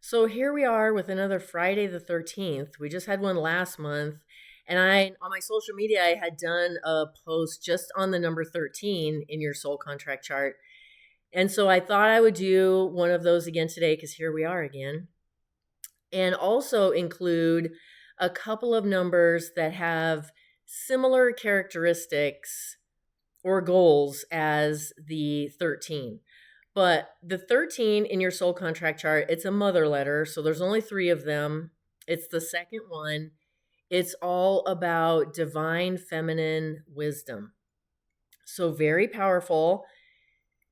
So here we are with another Friday the 13th. We just had one last month. And on my social media, I had done a post just on the number 13 in your soul contract chart. And so I thought I would do one of those again today because here we are again. And also include a couple of numbers that have similar characteristics or goals as the 13. But the 13 in your soul contract chart, it's a mother letter. So there's only three of them. It's the second one. It's all about divine feminine wisdom. So very powerful.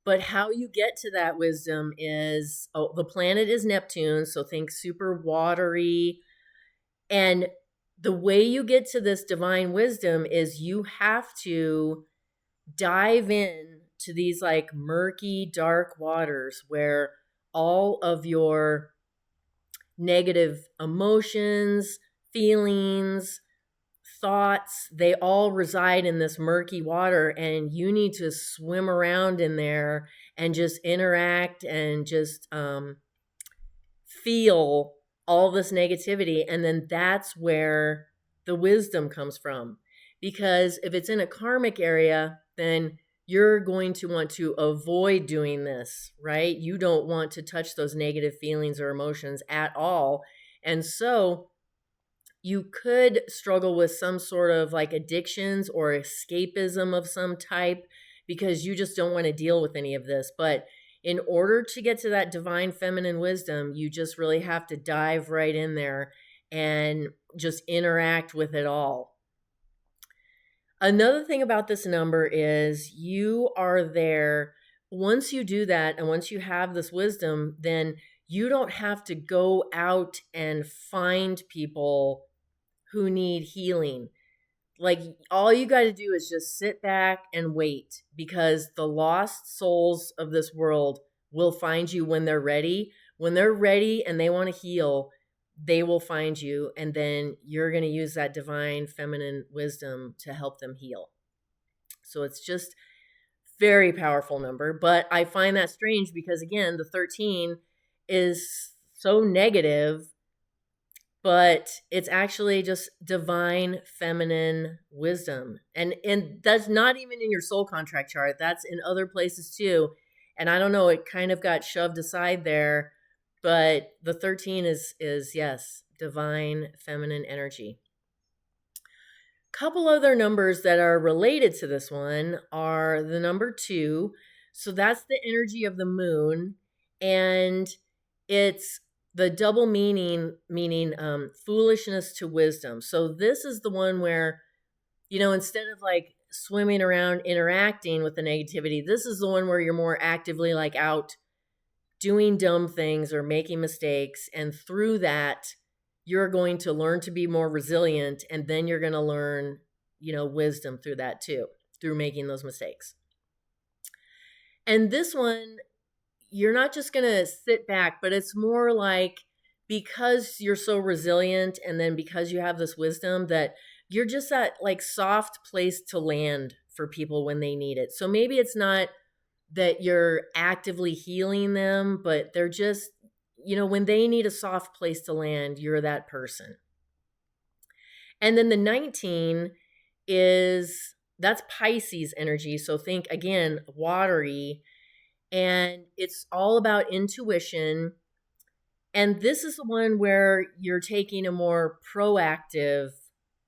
But how you get to that wisdom is the planet is Neptune. So think super watery. And the way you get to this divine wisdom is you have to dive in to these like murky, dark waters where all of your negative emotions, feelings, thoughts, they all reside in this murky water, and you need to swim around in there and just interact and just feel all this negativity. And then that's where the wisdom comes from. Because if it's in a karmic area, then you're going to want to avoid doing this, right? You don't want to touch those negative feelings or emotions at all. And so you could struggle with some sort of like addictions or escapism of some type because you just don't want to deal with any of this. But in order to get to that divine feminine wisdom, you just really have to dive right in there and just interact with it all. Another thing about this number is you are there. Once you do that and once you have this wisdom, then you don't have to go out and find people who need healing. Like all you got to do is just sit back and wait, because the lost souls of this world will find you when they're ready. When they're ready and they want to heal, they will find you, and then you're going to use that divine feminine wisdom to help them heal. So it's just very powerful number, but I find that strange because again, the 13 is so negative, but it's actually just divine feminine wisdom. And that's not even in your soul contract chart. That's in other places too. And I don't know, it kind of got shoved aside there, but the 13 is yes, divine feminine energy. Couple other numbers that are related to this one are the number 2. So that's the energy of the moon, and it's the double meaning, meaning foolishness to wisdom. So this is the one where, instead of like swimming around interacting with the negativity, this is the one where you're more actively like out doing dumb things or making mistakes. And through that, you're going to learn to be more resilient. And then you're going to learn, wisdom through that too, through making those mistakes. And this one, you're not just going to sit back, but it's more like because you're so resilient and then because you have this wisdom that you're just that like soft place to land for people when they need it. So maybe it's not that you're actively healing them, but they're just, when they need a soft place to land, you're that person. And then the 19 that's Pisces energy. So think again, watery. And it's all about intuition. And this is the one where you're taking a more proactive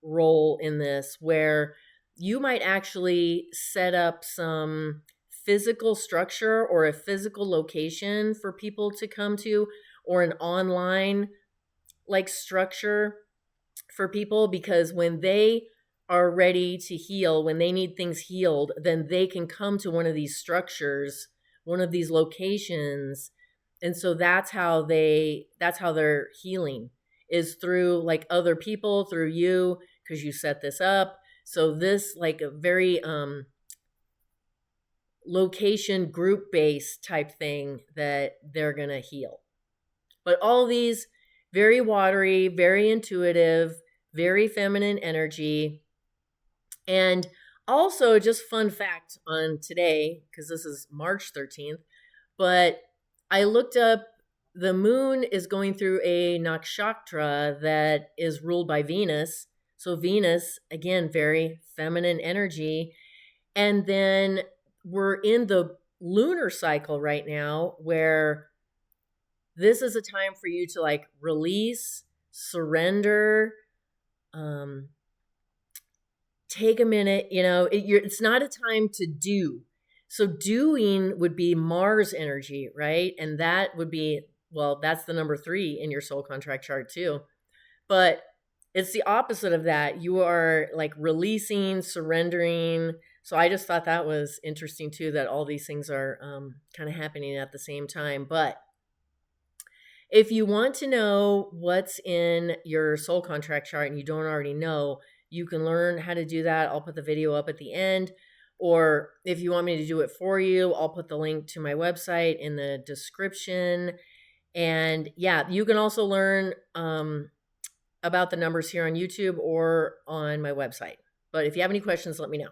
role in this, where you might actually set up some physical structure or a physical location for people to come to, or an online like structure for people, because when they are ready to heal, when they need things healed, then they can come to one of these structures, one of these locations. And so that's how they're healing, is through like other people, through you, because you set this up. So this like a very location group based type thing that they're going to heal. But all these very watery, very intuitive, very feminine energy. And also, just fun fact on today, because this is March 13th, but I looked up the moon is going through a nakshatra that is ruled by Venus. So Venus, again, very feminine energy. And then we're in the lunar cycle right now where this is a time for you to like release, surrender, um, take a minute. It's not a time to do. So doing would be Mars energy, right? And that would be, well, that's the number 3 in your soul contract chart too. But it's the opposite of that. You are like releasing, surrendering. So I just thought that was interesting too, that all these things are kind of happening at the same time. But if you want to know what's in your soul contract chart and you don't already know, you can learn how to do that. I'll put the video up at the end. Or if you want me to do it for you, I'll put the link to my website in the description. And yeah, you can also learn about the numbers here on YouTube or on my website. But if you have any questions, let me know.